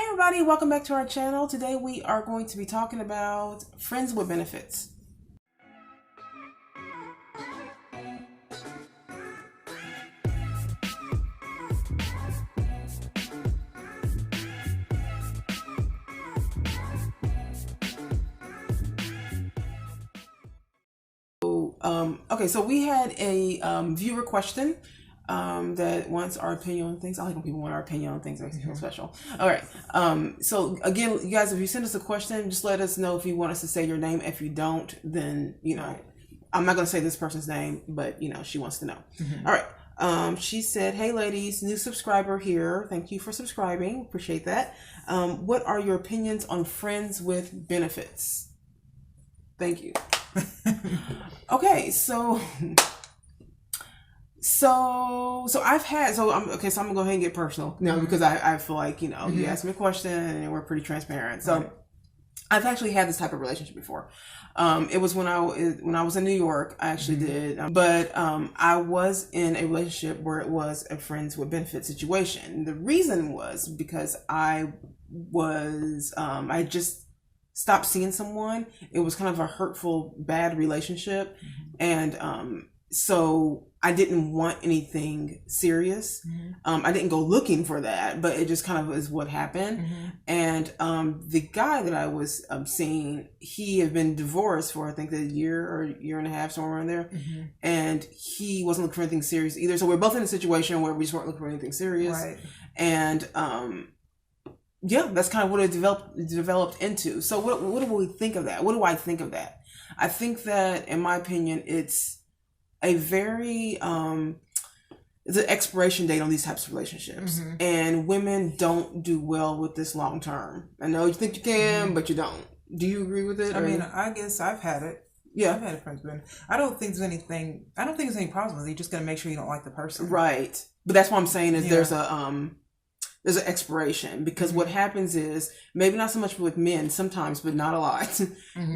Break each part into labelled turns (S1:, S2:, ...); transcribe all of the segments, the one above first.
S1: everybody, welcome back to our channel. Today we are going to be talking about friends with benefits. Okay, so we had a viewer question that wants our opinion on things. I like when people want our opinion on things. It makes me feel special. All right. So again, you guys, if you send us a question, just let us know if you want us to say your name. If you don't, then, I'm not going to say this person's name, but, she wants to know. All right. She said, "Hey ladies, new subscriber here. Thank you for subscribing. Appreciate that. What are your opinions on friends with benefits? Thank you." Okay, so I've had, so I'm gonna go ahead and get personal now because I feel like, you asked me a question and we're pretty transparent. So I've actually had this type of relationship before. It was when I was in New York, I actually did, but I was in a relationship where it was a friends with benefits situation. The reason was because I just stopped seeing someone. It was kind of a hurtful, bad relationship. And so I didn't want anything serious. I didn't go looking for that, but it just kind of is what happened. And the guy that I was seeing, he had been divorced for I think a year or year and a half, somewhere around there. And he wasn't looking for anything serious either. So we're both in a situation where we just weren't looking for anything serious. Right. And yeah, that's kind of what it developed into. So what do we think of that? What do I think of that? I think that, in my opinion, it's a very the expiration date on these types of relationships, and women don't do well with this long term. I know you think you can, but you don't. Do you agree with it?
S2: I mean, I guess I've had it. Yeah, I've had a friends with. I don't think there's any problem with it. You just got to make sure you don't like the person, right?
S1: But that's what I'm saying is there's an expiration, because what happens is, maybe not so much with men sometimes, but not a lot,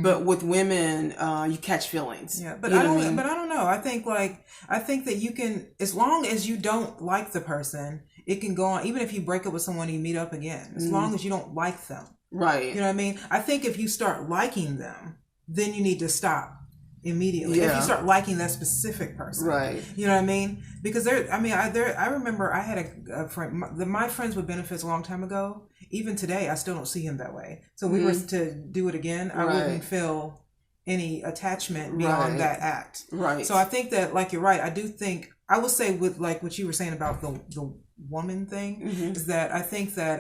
S1: but with women, you catch feelings.
S2: Yeah, but I don't know. I think that you can, as long as you don't like the person, it can go on, even if you break up with someone and you meet up again, as long as you don't like them. Right. You know what I mean? I think if you start liking them, then you need to stop immediately. If you start liking that specific person, right? You know what I mean? Because I remember I had a friend, my friends with benefits a long time ago. Even today, I still don't see him that way. So we were to do it again, I wouldn't feel any attachment beyond that act. Right. So I think that, like, you're right. I do think, I will say, with like what you were saying about the woman thing, is that I think that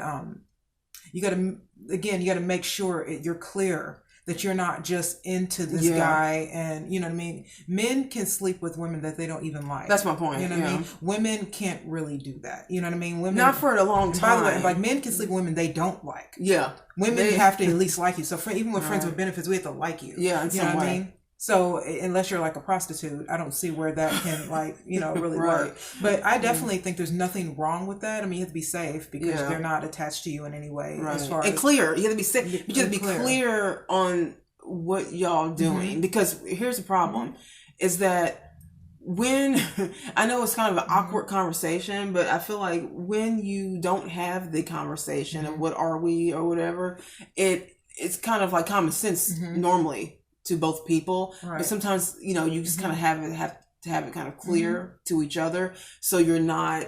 S2: you got to make sure you're clear that you're not just into this guy, and you know what I mean? Men can sleep with women that they don't even like.
S1: That's my point.
S2: You know what I mean? Women can't really do that. You know what I mean? Women,
S1: not for a long time.
S2: By the way, like, men can sleep with women they don't like. Yeah. Women have to at least like you. So even with friends with benefits, we have to like you. Yeah, in some way. You know what I mean? So unless you're like a prostitute, I don't see where that can really work. But I definitely think there's nothing wrong with that. I mean, you have to be safe because they're not attached to you in any way. Right. As far
S1: and clear. You have to be safe. You have to be clear on what y'all doing. Because here's the problem, is that when, I know it's kind of an awkward conversation, but I feel like when you don't have the conversation of what are we or whatever, it's kind of like common sense normally to both people, but sometimes you just kind of have to have it kind of clear to each other, so you're not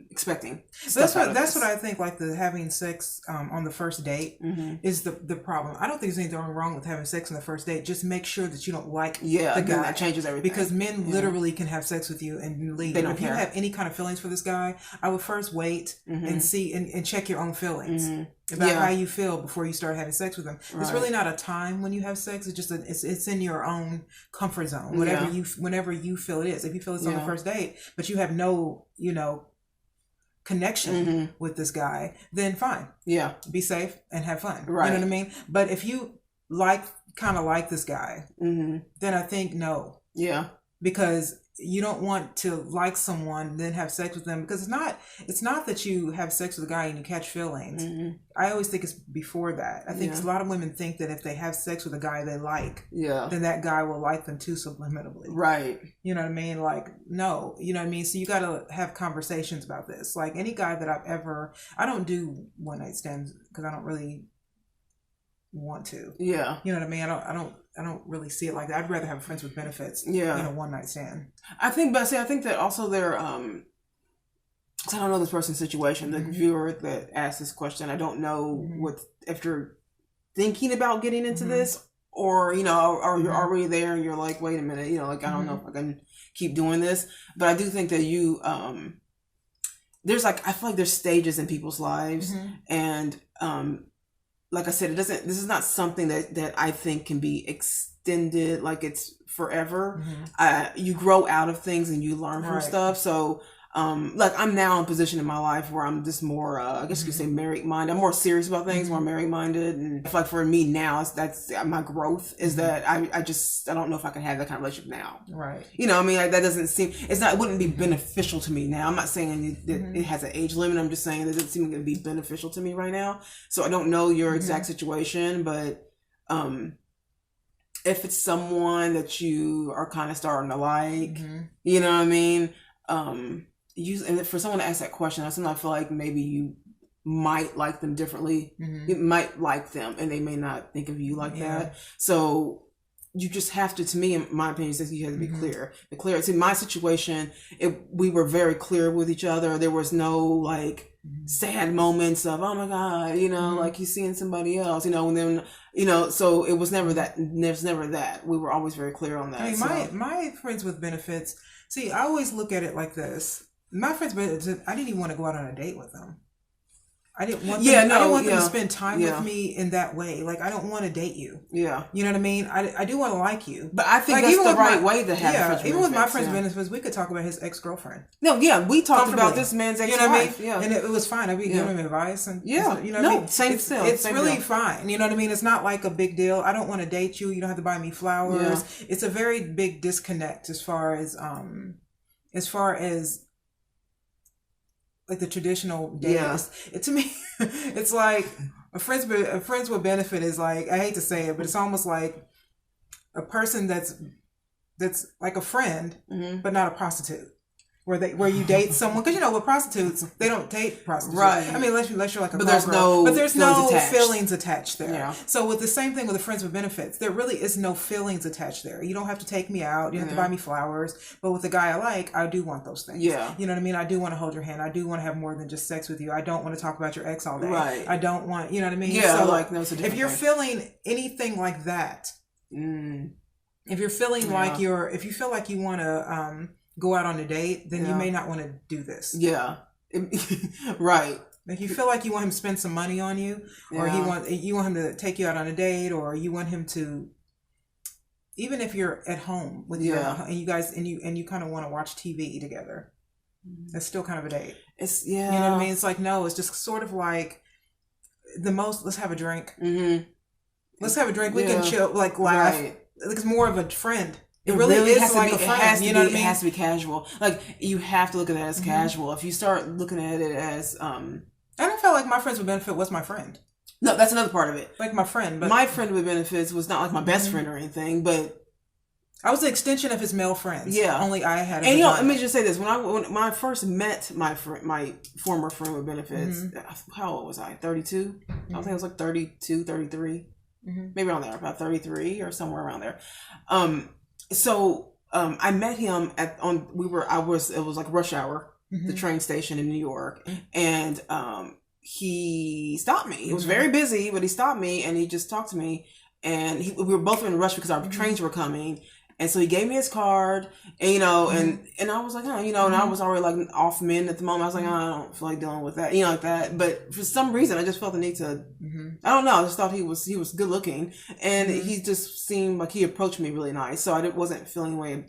S1: expecting.
S2: That's what I think. Like, the having sex on the first date is the problem. I don't think there's anything wrong with having sex on the first date. Just make sure that you don't like the guy.
S1: That changes everything.
S2: Because men literally can have sex with you and leave.
S1: They don't
S2: if
S1: care.
S2: you have any kind of feelings for this guy, I would first wait and see and check your own feelings. About how you feel before you start having sex with them. Right. It's really not a time when you have sex. It's just it's in your own comfort zone. Whenever you feel it is. If you feel it's on the first date, but you have no connection with this guy, then fine. Yeah, be safe and have fun. Right. You know what I mean? But if you kind of like this guy, then I think no. Yeah. Because you don't want to like someone then have sex with them, because it's not that you have sex with a guy and you catch feelings. I always think it's before that. I think a lot of women think that if they have sex with a guy they like, then that guy will like them too subliminally. Right. You know what I mean? Like, no, you know what I mean? So you got to have conversations about this. Like, any guy that I don't do one night stands because I don't really want to. Yeah. You know what I mean? I don't really see it like that. I'd rather have friends with benefits than a one night stand.
S1: I think that also they're I don't know this person's situation. The viewer that asked this question, I don't know if you're thinking about getting into this, or you're already there and you're like, wait a minute, like, I don't know if I can keep doing this. But I do think that you there's like, I feel like there's stages in people's lives, and like I said, this is not something that I think can be extended, like it's forever. You grow out of things and you learn from stuff. So, like, I'm now in a position in my life where I'm just more, I guess you could say married minded. I'm more serious about things, more married minded. And I feel like for me now, that's my growth is that I don't know if I can have that kind of relationship now. Right. I mean, like, that doesn't seem, it wouldn't be beneficial to me now. I'm not saying that it has an age limit. I'm just saying that it doesn't seem to be beneficial to me right now. So I don't know your exact situation, but, if it's someone that you are kind of starting to like, you know what I mean? And for someone to ask that question, I feel like maybe you might like them differently. You might like them and they may not think of you like that. So you just have to me, in my opinion, you have to be clear. See, my situation, we were very clear with each other. There was no like sad moments of, oh my God, like he's seeing somebody else, and then, so it was never that. There's never that. We were always very clear on that.
S2: I mean, my friends with benefits, see, I always look at it like this. My friends, I didn't even want to go out on a date with them. I didn't want them, to spend time with me in that way. Like, I don't want to date you. Yeah. You know what I mean? I do want to like you.
S1: But I think that's the right way to have friends.
S2: Even with my friends' benefits, we could talk about his ex-girlfriend.
S1: No, we talked about this man's ex-wife. You know what I mean?
S2: Yeah. And it was fine. I'd be giving him advice. And you know what I mean? It's really fine. You know what I mean? It's not like a big deal. I don't want to date you. You don't have to buy me flowers. Yeah. It's a very big disconnect as far as like the traditional days. To me, it's like a friends with benefit is like, I hate to say it, but it's almost like a person that's like a friend, but not a prostitute. Where you date someone, because with prostitutes they don't date prostitutes, right? I mean, unless you're like a there's no feelings attached there. Yeah. So with the same thing with the friends with benefits, there really is no feelings attached there. You don't have to take me out, you don't have to buy me flowers, but with the guy I like, I do want those things. Yeah, you know what I mean. I do want to hold your hand. I do want to have more than just sex with you. I don't want to talk about your ex all day. Right. I don't want, you know what I mean. Yeah. So like, no, if you're feeling anything like that, if you're feeling like if you feel like you want to go out on a date, then you may not want to do this. Yeah. Right. If you feel like you want him to spend some money on you, or you want him to take you out on a date, or you want him to, even if you're at home with you and you guys and you kind of want to watch TV together, it's still kind of a date. It's you know what I mean? It's like, no, it's just sort of like let's have a drink. Let's have a drink. We can chill, like laugh. Right. It's more of a friend. It really is like a friend. You know what I mean? It has to be casual. Like, you have to look at that as casual. If you start looking at it as, I don't feel like my friends with benefit was my friend. No, that's another part of it. Like my friend, but my friend with benefits was not like my best friend or anything, but I was the extension of his male friends. Yeah, only I had. And let me just say this: when I first met my former friend with benefits, how old was I? 32. I think I was like 32, 33, maybe around there, about 33 or somewhere around there. So I met him it was like rush hour, the train station in New York, and he stopped me. He was very busy, but he stopped me and he just talked to me, and we were both in a rush because our trains were coming. And so he gave me his card, and and I was like, and I was already like off men at the moment. I was like, I don't feel like dealing with that, like that. But for some reason, I just felt the need to, I don't know. I just thought he was good looking, and he just seemed like he approached me really nice. So I wasn't feeling way.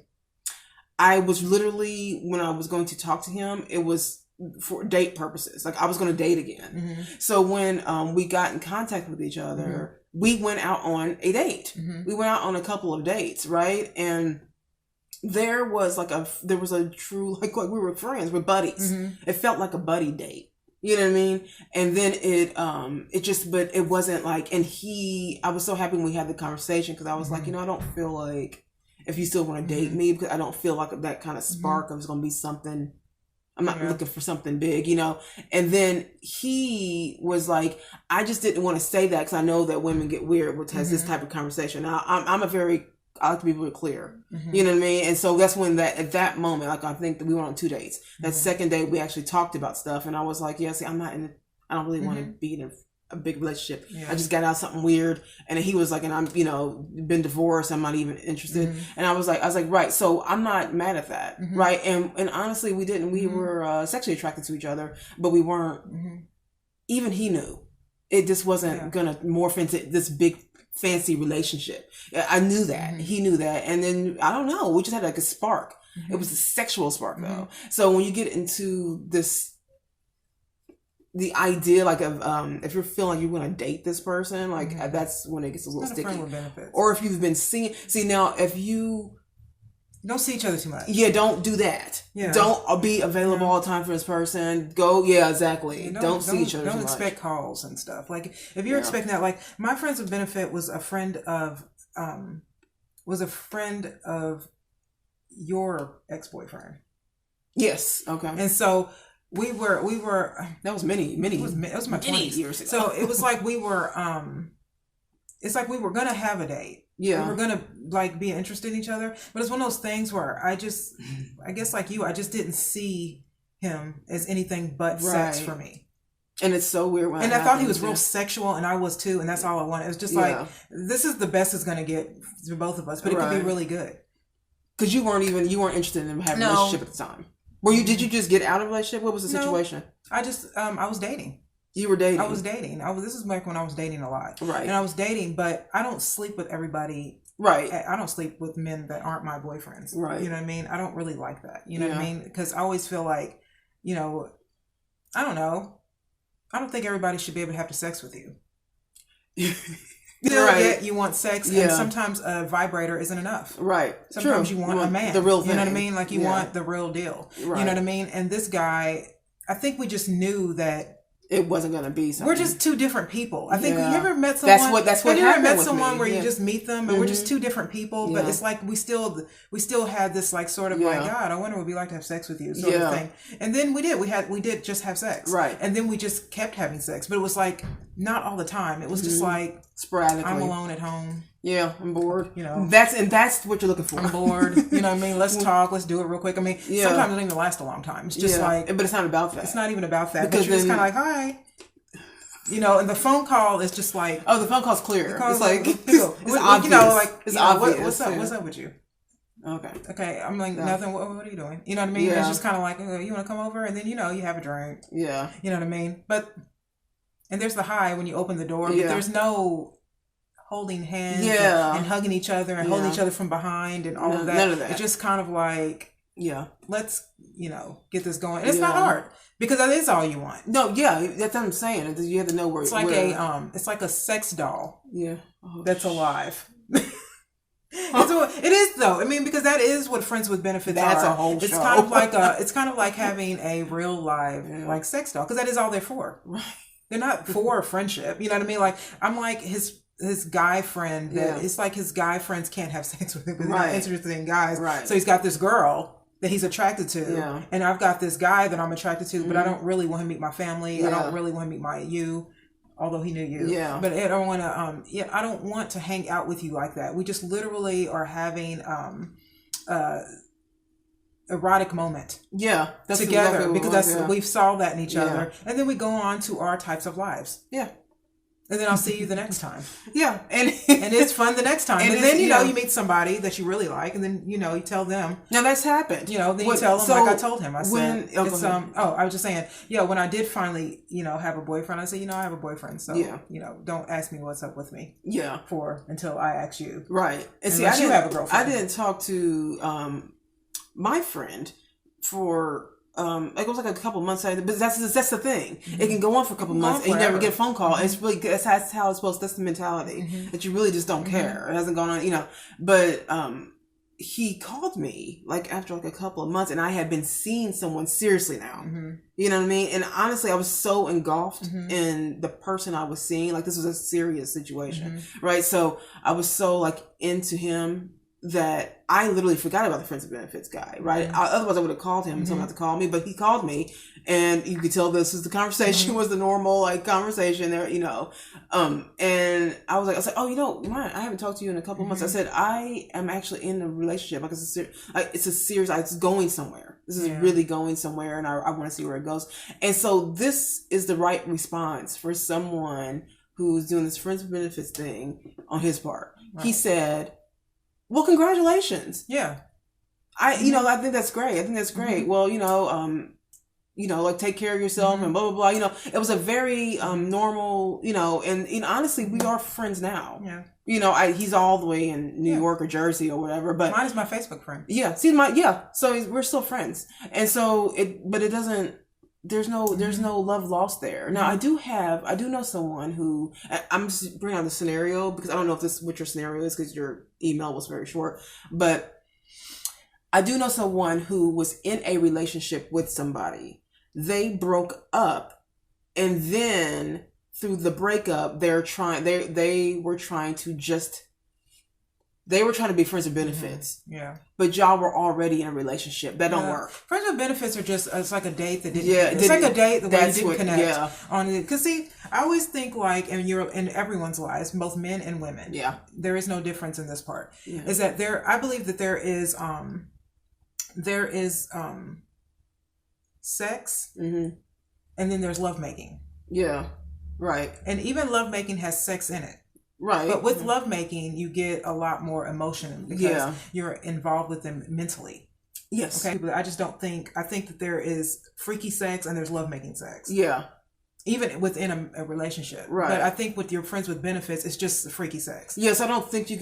S2: I was literally, when I was going to talk to him, it was for date purposes. Like, I was going to date again. So when we got in contact with each other, we went out on a date. We went out on a couple of dates, right? And
S1: there was a true, like we were friends, we're buddies. It felt like a buddy date. You know what I mean? And then but it wasn't like, and I was so happy when we had the conversation, because I was like, I don't feel like, if you still want to date me, because I don't feel like that kind of spark of it's going to be something, I'm not looking for something big, And then he was like, I just didn't want to say that because I know that women get weird with this type of conversation. Now, I like to be really clear. You know what I mean? And so that's when at that moment, like, I think that we went on 2 dates. That second date, we actually talked about stuff. And I was like, yeah, see, I don't really want to be in a big relationship. Yeah. I just got out something weird. And he was like, and I'm, been divorced. I'm not even interested. And I was like, right. So I'm not mad at that. Right. And honestly, we were sexually attracted to each other, but we weren't, even he knew it just wasn't going to morph into this big fancy relationship. I knew that. He knew that. And then, I don't know, we just had like a spark. It was a sexual spark though. So when you get into the idea like of if you're feeling like you want to date this person, like that's when it gets a little sticky. Or if you've been seeing, now if you
S2: don't see each other too much.
S1: Yeah, don't do that. Yeah. Don't be available all the time for this person. Go, exactly. Don't see each other too much. Don't
S2: expect calls and stuff. Like, if you're expecting that, like, my friends with benefit was a friend of your ex-boyfriend.
S1: Yes. Okay.
S2: And so we were.
S1: That was many. It was
S2: my 20s
S1: years ago.
S2: So it was like we were. It's like we were gonna have a date. Yeah. We were gonna like be interested in each other, but it's one of those things where I guess like you, I just didn't see him as anything but sex for me.
S1: And it's so weird
S2: when I thought he was real sexual, and I was too, and that's all I wanted. It was just like, this is the best it's gonna get for both of us, but it could be really good.
S1: Because you weren't interested in having a relationship at the time. Did you just get out of a relationship? What was the situation?
S2: I was dating.
S1: You were dating.
S2: I was dating. This is back when I was dating a lot.
S1: Right.
S2: And I was dating, but I don't sleep with everybody.
S1: Right.
S2: I don't sleep with men that aren't my boyfriends.
S1: Right.
S2: You know what I mean? I don't really like that. You know what I mean? Because I always feel like, I don't know. I don't think everybody should be able to have sex with you. Yet you want sex, and sometimes a vibrator isn't enough.
S1: Right.
S2: Sometimes you want a man.
S1: The real thing.
S2: You know what I mean? Like, you want the real deal. Right. You know what I mean? And this guy, I think we just knew that
S1: it wasn't going to be something.
S2: We're just two different people. I think, you ever met someone?
S1: That's what happened with me.
S2: Have you ever met someone where you just meet them and we're just two different people, but it's like we still had this like sort of like, God, I wonder what it'd be like to have sex with you sort of thing. And then we did just have sex.
S1: Right.
S2: And then we just kept having sex, but it was like not all the time. It was just like
S1: sporadically.
S2: I'm alone at home.
S1: Yeah, I'm bored. That's what you're looking for.
S2: I'm bored. You know what I mean? Let's talk. Let's do it real quick. I mean, sometimes it don't even last a long time. It's just like,
S1: but it's not about that.
S2: It's not even about that. Because you're just kind of like, hi. And the phone call is just like,
S1: the phone call's clear.
S2: It's
S1: like
S2: it's obvious.
S1: It's obvious.
S2: What's up? What's up with you? Okay. I'm like, nothing. What are you doing? You know what I mean? Yeah. It's just kind of like, you want to come over, and then you have a drink.
S1: Yeah.
S2: You know what I mean? And there's the hi when you open the door, but there's no holding hands and hugging each other and holding each other from behind and all of that.
S1: None of that.
S2: It's just kind of like, let's, get this going. And it's not hard because that is all you want.
S1: No, that's what I'm saying. You have to know where
S2: it's like it's like a sex doll.
S1: Yeah.
S2: That's alive. It is though. I mean, because that is what friends with benefits are.
S1: That's a whole show.
S2: It's kind of like having a real live like sex doll, because that is all they're for.
S1: Right.
S2: They're not for friendship. You know what I mean? Like, I'm like his guy friend that it's like his guy friends can't have sex with him because they're not interested in guys.
S1: Right.
S2: So he's got this girl that he's attracted to, and I've got this guy that I'm attracted to, but I don't really want him to meet my family. I don't really want him to meet you, although he knew you.
S1: Yeah.
S2: But I don't want to. I don't want to hang out with you like that. We just literally are having erotic moment.
S1: Yeah.
S2: That's together exactly because we've solved that in each other, and then we go on to our types of lives.
S1: Yeah.
S2: And then I'll see you the next time.
S1: Yeah. And
S2: it's fun the next time. And then, you meet somebody that you really like, and then, you tell them.
S1: Now, that's happened.
S2: Then you tell them, like I told him. I said, I was just saying, when I did finally, have a boyfriend, I said, I have a boyfriend. So, don't ask me what's up with me.
S1: Yeah.
S2: Until I ask you.
S1: Right. And see,
S2: you have a girlfriend.
S1: I didn't talk to my friend for... it was like a couple months later, but that's the thing. Mm-hmm. It can go on for a couple months and you never get a phone call. Mm-hmm. It's really that's how it's supposed. That's the mentality that you really just don't care. It hasn't gone on, But he called me like after like a couple of months, and I had been seeing someone seriously now. You know what I mean? And honestly, I was so engulfed in the person I was seeing. Like, this was a serious situation, right? So I was so like into him that I literally forgot about the friends with benefits guy, right? Otherwise I would have called him and told him not to call me, but he called me, and you could tell this was the conversation was the normal like conversation there, you know. And I was like, oh, you know, I haven't talked to you in a couple of months. I said, I am actually in a relationship. Like, it's a serious, it's going somewhere. This is really going somewhere, and I want to see where it goes. And so this is the right response for someone who's doing this friends with benefits thing on his part. Right. He said, well, congratulations. Yeah. I think that's great. Well, like, take care of yourself and blah, blah, blah. You know, it was a very normal, and honestly, we are friends now. Yeah. You know, he's all the way in New York or Jersey or whatever, but
S2: mine is my Facebook friend.
S1: Yeah. So we're still friends. And so it doesn't, there's no love lost there. Now, I do know someone who, I'm just bringing out the scenario because I don't know if this what your scenario is because your email was very short, but I do know someone who was in a relationship with somebody. They broke up, and then through the breakup, they were trying to be friends with benefits. Yeah. But y'all were already in a relationship. That don't work.
S2: Friends with benefits are just, it's like a date that didn't, it's like a date where you didn't connect on it. Because see, I always think like, in everyone's lives, both men and women, there is no difference in this part, is that I believe that there is sex, and then there's lovemaking. Yeah. Right. And even lovemaking has sex in it. Right. But with lovemaking, you get a lot more emotion because you're involved with them mentally. Yes. Okay. But I just don't think, I think that there is freaky sex and there's lovemaking sex. Yeah. Even within a relationship. Right. But I think with your friends with benefits, it's just freaky sex.
S1: Yes. I don't think you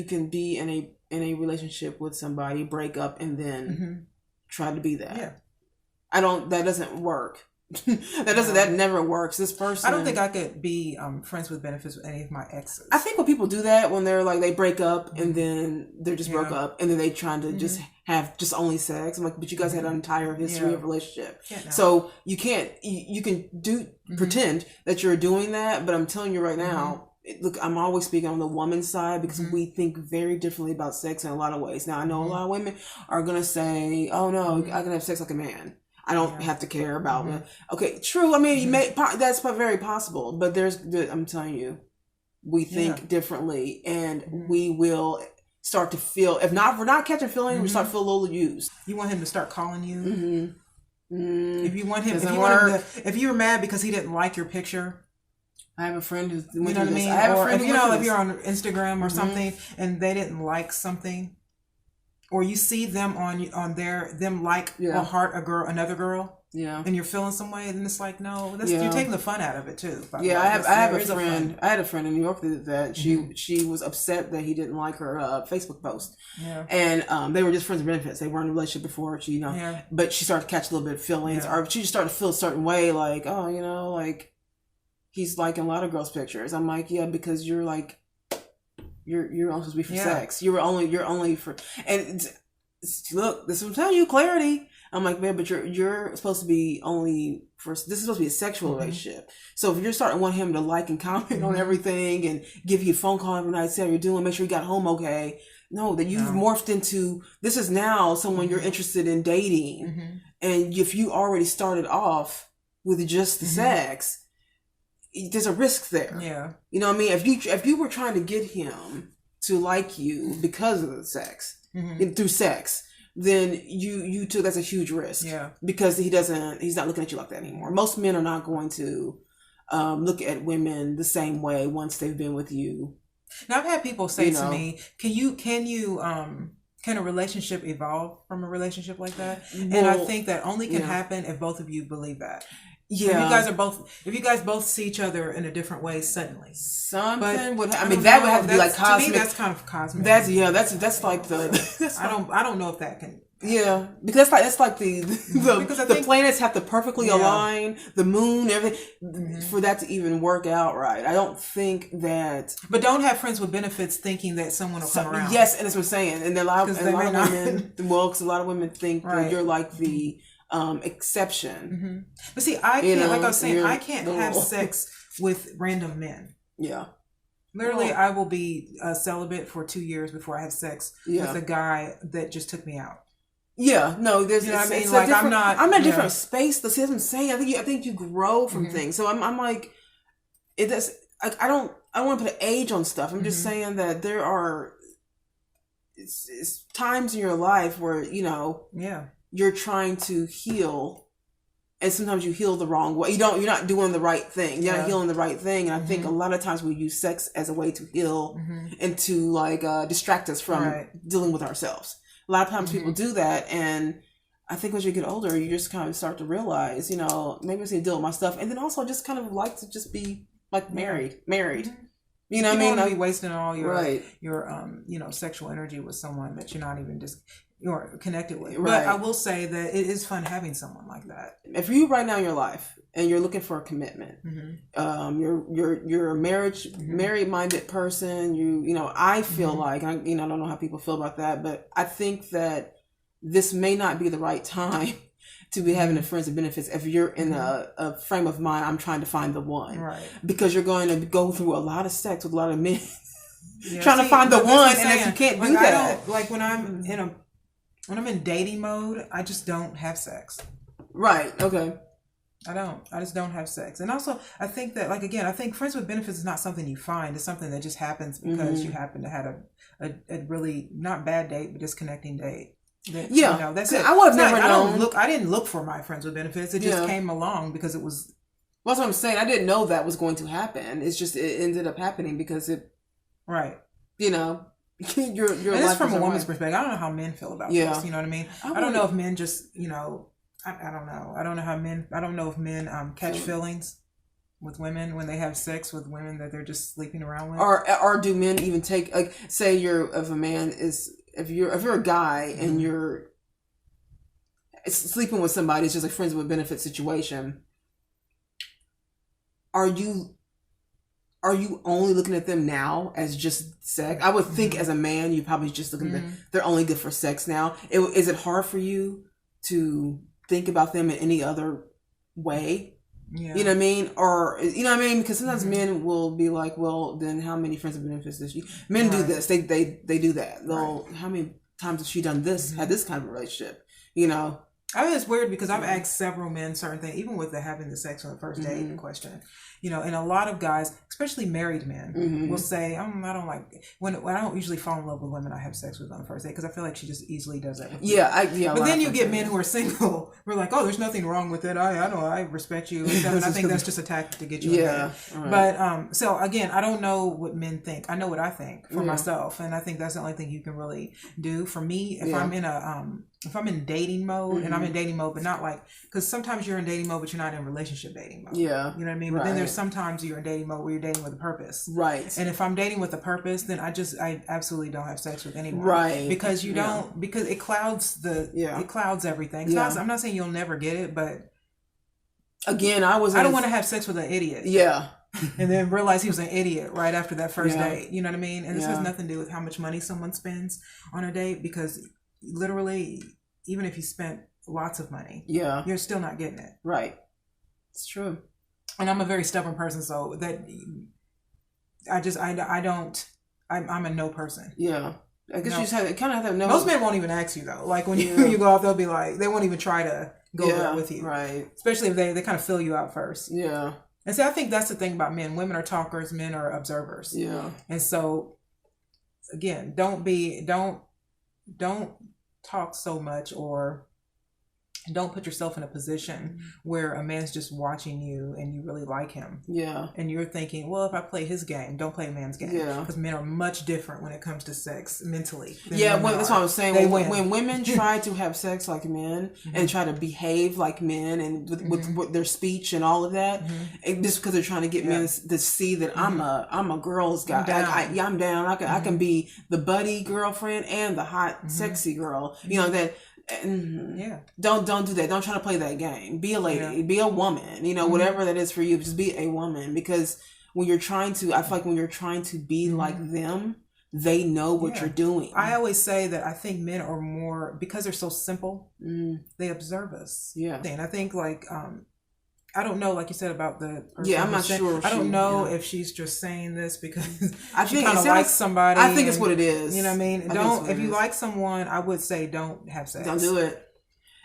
S1: can be in a relationship with somebody, break up, and then try to be that. Yeah. That doesn't work. That never works. This person,
S2: I don't think I could be friends with benefits with any of my exes.
S1: I think when people do that, when they're like, they break up and then they're just broke up and then they trying to just have just only sex. I'm like, but you guys had an entire history of relationship. So you can't, you can pretend that you're doing that, but I'm telling you right now, look, I'm always speaking on the woman's side because we think very differently about sex in a lot of ways. Now, I know a lot of women are going to say, oh no, I can have sex like a man. I don't have to care about it. Okay, true. I mean, that's very possible. But I'm telling you, we think differently, and we will start to feel. If we're not catching feelings, we start to feel a little used.
S2: You want him to start calling you. If you want him, if you were mad because he didn't like your picture.
S1: I have a friend who's.
S2: You know what I mean? I have a friend. If you're on Instagram or something and they didn't like something. Or you see them on them like or heart another girl, and you're feeling some way, and it's like, no, you're taking the fun out of it too.
S1: I had a friend in New York that did that. She was upset that he didn't like her Facebook post, and they were just friends with benefits. They weren't in a relationship before, but she started to catch a little bit of feelings, or she just started to feel a certain way, like, oh, like he's liking a lot of girls' pictures. I'm like, yeah, because you're like. You're only supposed to be for sex. You're only for, and look, this is what I'm telling you, clarity. I'm like, man, but you're supposed to be only for, this is supposed to be a sexual relationship. So if you're starting to want him to like and comment on everything and give you a phone call every night, say how you're doing, make sure you got home okay. No, that you've morphed into, this is now someone you're interested in dating. And if you already started off with just the sex, there's a risk there. Yeah. You know what I mean? If you were trying to get him to like you because of the sex, through sex, then you too, that's a huge risk. Yeah. Because he's not looking at you like that anymore. Most men are not going to look at women the same way once they've been with you.
S2: Now I've had people say to me, can a relationship evolve from a relationship like that? And I think that only can happen if both of you believe that. Yeah, if you guys both see each other in a different way suddenly, something would. That would have to be like cosmic. To me, that's kind of cosmic.
S1: That's like the.
S2: I don't know if that can.
S1: Yeah, because that's like the planets have to perfectly align, the moon, everything, for that to even work out right. I don't think that.
S2: But don't have friends with benefits thinking that someone will come around.
S1: Yes, and that's what I'm saying. And a lot of women, because a lot of women think that you're like the exception.
S2: But see, I can't. Like I was saying, I can't have sex with random men.
S1: Yeah.
S2: Literally, I will be celibate for 2 years before I have sex with a guy that just took me out.
S1: Yeah, no, there's. You know what I mean? Like I'm in a different space. That's what I'm saying. I think you grow from things. So I'm like, it does. I don't want to put an age on stuff. I'm just saying that there are it's times in your life where you're trying to heal, and sometimes you heal the wrong way. You're not doing the right thing. You're not healing the right thing. And I think a lot of times we use sex as a way to heal and to like distract us from dealing with ourselves. A lot of times people do that, and I think as you get older, you just kind of start to realize, maybe I need to deal with my stuff, and then also just kind of like to just be like married. You know what I mean?
S2: You don't want to be wasting all your sexual energy with someone that you're not even just you're connected with. Right. But I will say that it is fun having someone like that.
S1: If you right now in your life and you're looking for a commitment, you're a married minded person. I feel like I don't know how people feel about that, but I think that this may not be the right time to be having a friends with benefits if you're in a frame of mind. I'm trying to find the one, right? Because you're going to go through a lot of sex with a lot of men, trying to find the one, and if you can't do that,
S2: I don't, like when I'm in dating mode, I just don't have sex.
S1: Right. Okay.
S2: I just don't have sex. And also, I think that, like, again, I think friends with benefits is not something you find. It's something that just happens because you happen to have a really not bad date, but disconnecting date. That's it.
S1: I would have never known.
S2: I didn't look for my friends with benefits. It just came along because it was.
S1: Well, that's what I'm saying. I didn't know that was going to happen. It's just, it ended up happening because it.
S2: Right.
S1: Your
S2: and it's from a woman's perspective. I don't know how men feel about this. You know what I mean? I don't know if men just, I don't know. I don't know if men catch feelings with women when they have sex with women that they're just sleeping around with.
S1: Or do men even take, like, say if you're a guy and you're sleeping with somebody, it's just a friends with benefit situation. Are you only looking at them now as just sex? I would think as a man, you probably just looking at them, they're only good for sex now. Is it hard for you to think about them in any other way? Yeah. You know what I mean? Or, you know what I mean? Because sometimes men will be like, well, then how many friends with benefits does she? Men do this. They do that. How many times has she done this, had this kind of relationship?
S2: I mean, it's weird because I've asked several men certain things, even with having the sex on the first date question. And a lot of guys, especially married men, will say, I don't like when I don't usually fall in love with women I have sex with on the first date because I feel like she just easily does that with me. But then you get men who are single. We're like, oh, there's nothing wrong with it. I respect you. And I think that's just a tactic to get you in bed. Right. But so again, I don't know what men think. I know what I think for myself, and I think that's the only thing you can really do. For me, if I'm in dating mode, and I'm in dating mode, but not like, because sometimes you're in dating mode, but you're not in relationship dating mode. Yeah. You know what I mean? But then there's sometimes you're in dating mode where you're dating with a purpose. Right. And if I'm dating with a purpose, then I absolutely don't have sex with anyone. Right. Because you don't, because it clouds it clouds everything. I'm not saying you'll never get it, but again, I don't want to have sex with an idiot. Yeah. And then realize he was an idiot right after that first date. You know what I mean? And this has nothing to do with how much money someone spends on a date, because literally, even if you spent lots of money, you're still not getting it. Right. It's true. And I'm a very stubborn person, so that I'm a no person. Yeah. I guess you just kind of have to know. Most men won't even ask you though. Like when you go off, they'll be like, they won't even try to go there with you. Right. Especially if they kind of fill you out first. Yeah. And see, I think that's the thing about men. Women are talkers, men are observers. Yeah. And so again, don't talk so much, or don't put yourself in a position where a man's just watching you and you really like him. Yeah. And you're thinking, well, if I play his game, don't play a man's game. Yeah. Because men are much different when it comes to sex mentally. Yeah, that's what I was saying. When women try to have sex like men and try to behave like men and with their speech and all of that, just because they're trying to get men to see that I'm a girl's guy. I'm down. I can be the buddy girlfriend and the hot, sexy girl. You know, that
S1: yeah. Don't do that. Don't try to play that game. Be a lady. Be a woman. You know, whatever that is for you. Just be a woman, because when you're trying to, I feel like when you're trying to be like them, they know what you're doing.
S2: I always say that I think men are more, because they're so simple, they observe us. Yeah. And I think like, I don't know, like you said about the person.
S1: Yeah, I'm not sure.
S2: I don't know if she's just saying this because she kind of likes somebody.
S1: I think it's what it is.
S2: You know what I mean? If you like someone, I would say don't have sex.
S1: Don't do it.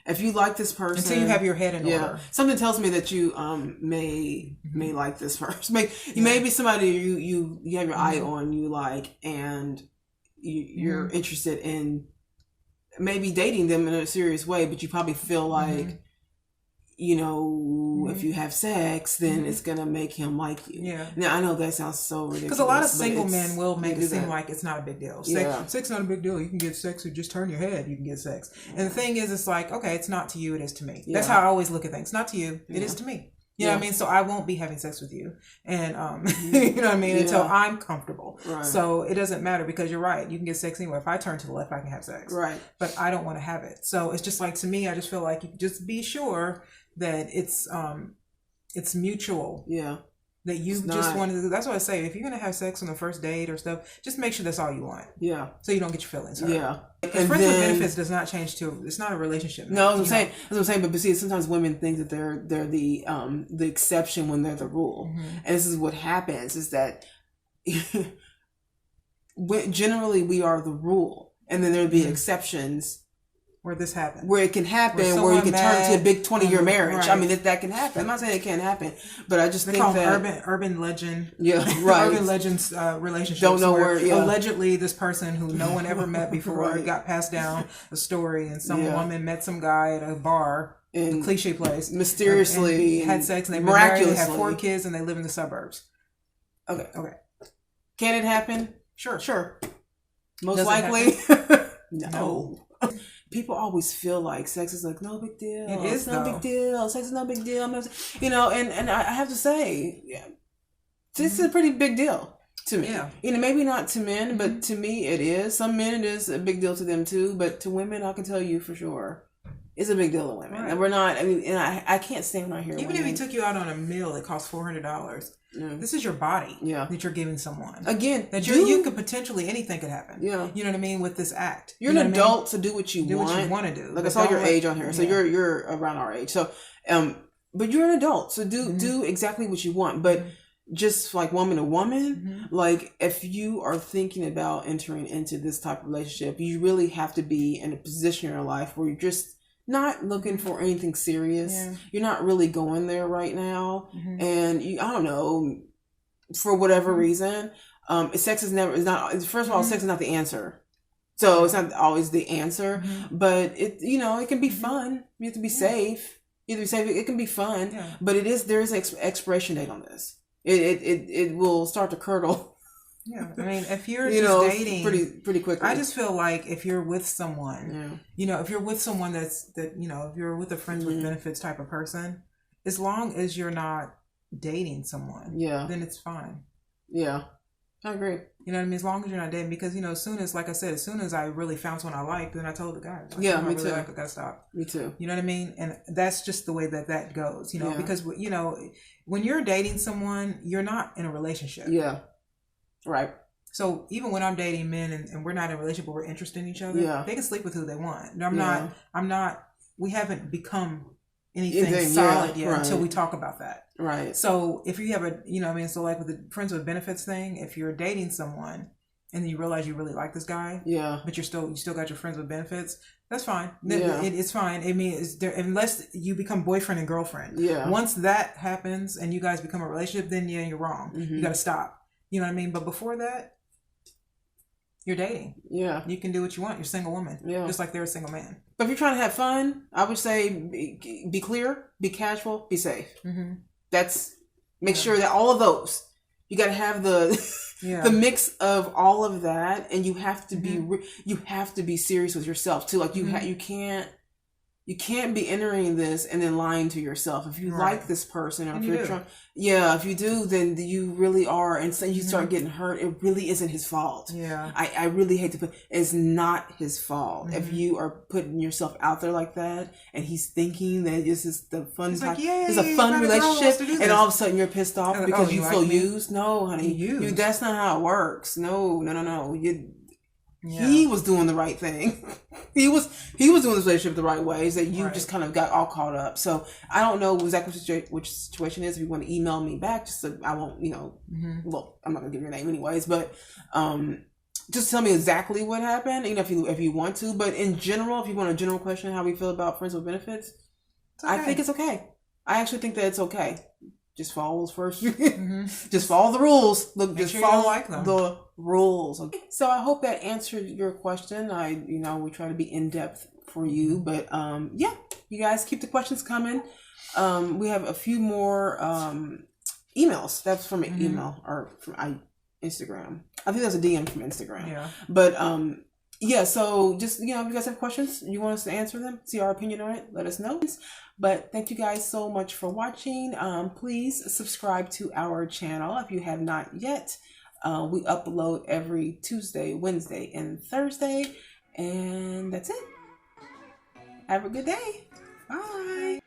S1: If you like this person,
S2: until you have your head in order.
S1: Something tells me that you may like this person. Maybe somebody you have your eye on, you like, and you're interested in maybe dating them in a serious way, but you probably feel like, you know, if you have sex, then it's gonna make him like you. Yeah. Now I know that sounds so ridiculous,
S2: because a lot of single men will make it seem like it's not a big deal. Sex is not a big deal. You can get sex, or just turn your head. You can get sex. And the thing is, it's like, okay, it's not to you, it is to me. That's how I always look at things. Not to you, it is to me. You know what I mean? So I won't be having sex with you, and you know what I mean, until I'm comfortable. Right. So it doesn't matter, because you're right. You can get sex anywhere. If I turn to the left, I can have sex. Right. But I don't want to have it. So it's just like, to me, I just feel like you just be sure that it's mutual. Yeah. That you just want to do. That's what I say. If you're going to have sex on the first date or stuff, just make sure that's all you want. Yeah. So you don't get your feelings hurt. Yeah. And friends with benefits does not change to, it's not a relationship.
S1: No, that's what I'm saying. But see, sometimes women think that they're the exception when they're the rule. And this is what happens, is that generally we are the rule. And then there'll be exceptions
S2: where this happens,
S1: where it can happen, where you can turn to a big 20-year marriage. Right. I mean, that can happen. I'm not saying it can't happen, but I just think that
S2: urban legend.
S1: Yeah, right.
S2: Urban legends relationships.
S1: Don't know where. Yeah.
S2: Allegedly, this person who no one ever met before got passed down a story, and some woman met some guy at a bar, in a cliche place,
S1: mysteriously,
S2: and had sex, and they miraculously had 4 kids, and they live in the suburbs.
S1: Okay. Can it happen?
S2: Sure.
S1: Most likely, no. People always feel like sex is like no big deal.
S2: It is
S1: no big deal. Sex is no big deal. You know, and I have to say, this is a pretty big deal to me. Yeah. You know, maybe not to men, but to me it is. Some men, it is a big deal to them too. But to women, I can tell you for sure, it's a big deal to women. Right. And we're not. I mean, and I can't stand when I hear
S2: even if he took you out on a meal that costs $400. This is your body that you're giving someone.
S1: Again,
S2: that you could potentially, anything could happen. Yeah. You know what I mean? With this act.
S1: You're an adult, so do what you want.
S2: Do what you want to do.
S1: Like I saw your age on here. So you're around our age. So but you're an adult. So do exactly what you want. But just like woman to woman, like if you are thinking about entering into this type of relationship, you really have to be in a position in your life where you're just not looking for anything serious. Yeah. You're not really going there right now. And I don't know, for whatever reason, sex is not, first of all, sex is not the answer. So it's not always the answer, but it can be fun. You have to be safe. You have to be safe. It can be fun, but there is an expiration date on this. It will start to curdle.
S2: Yeah, I mean, if you're just dating
S1: pretty quickly,
S2: I just feel like if you're with someone, if you're with someone if you're with a friends with benefits type of person, as long as you're not dating someone, then it's fine.
S1: Yeah, I agree.
S2: You know what I mean? As long as you're not dating, because as soon as I really found someone I liked, then I told the guy,
S1: me too.
S2: I gotta stop.
S1: Me too.
S2: You know what I mean? And that's just the way that goes. Because when you're dating someone, you're not in a relationship.
S1: Yeah. Right.
S2: So even when I'm dating men and we're not in a relationship, but we're interested in each other, they can sleep with who they want. I'm not, we haven't become anything solid yet until we talk about that. Right. So if you have so like with the friends with benefits thing, if you're dating someone and then you realize you really like this guy, but you still got your friends with benefits, that's fine. It's fine. I mean, unless you become boyfriend and girlfriend. Yeah. Once that happens and you guys become a relationship, then you're wrong. You got to stop. You know what I mean? But before that, you're dating. Yeah. You can do what you want. You're a single woman. Yeah. Just like they're a single man.
S1: But if you're trying to have fun, I would say be clear, be casual, be safe. Make sure that all of those, you got to have the mix of all of that, and you have to be serious with yourself too. Like you can't you can't be entering this and then lying to yourself. If you like this person, or if you're trying, if you do, then you really are. And so you start getting hurt. It really isn't his fault.
S2: Yeah.
S1: I really hate to put, it's not his fault. If you are putting yourself out there like that, and he's thinking that this is the fun time, it's a fun relationship, and all of a sudden you're pissed off because you feel used. No, honey, that's not how it works. No. He was doing the right thing. He was doing this relationship the right ways that you just kind of got all caught up. So I don't know exactly which situation is. If you want to email me back, just so I won't, well, I'm not gonna give your name anyways, but just tell me exactly what happened. If you want to, but in general, if you want a general question, how we feel about friends with benefits, I think it's okay. I actually think that it's okay. Just follow those first. Just follow the rules. Look, just follow the rules. Okay. So I hope that answered your question. We try to be in depth for you, but you guys keep the questions coming. We have a few more emails. That's from an email or from Instagram. I think that's a DM from Instagram. Yeah. But so just, if you guys have questions, you want us to answer them, see our opinion on it, let us know. But thank you guys so much for watching. Please subscribe to our channel if you have not yet. We upload every Tuesday, Wednesday, and Thursday. And that's it. Have a good day. Bye.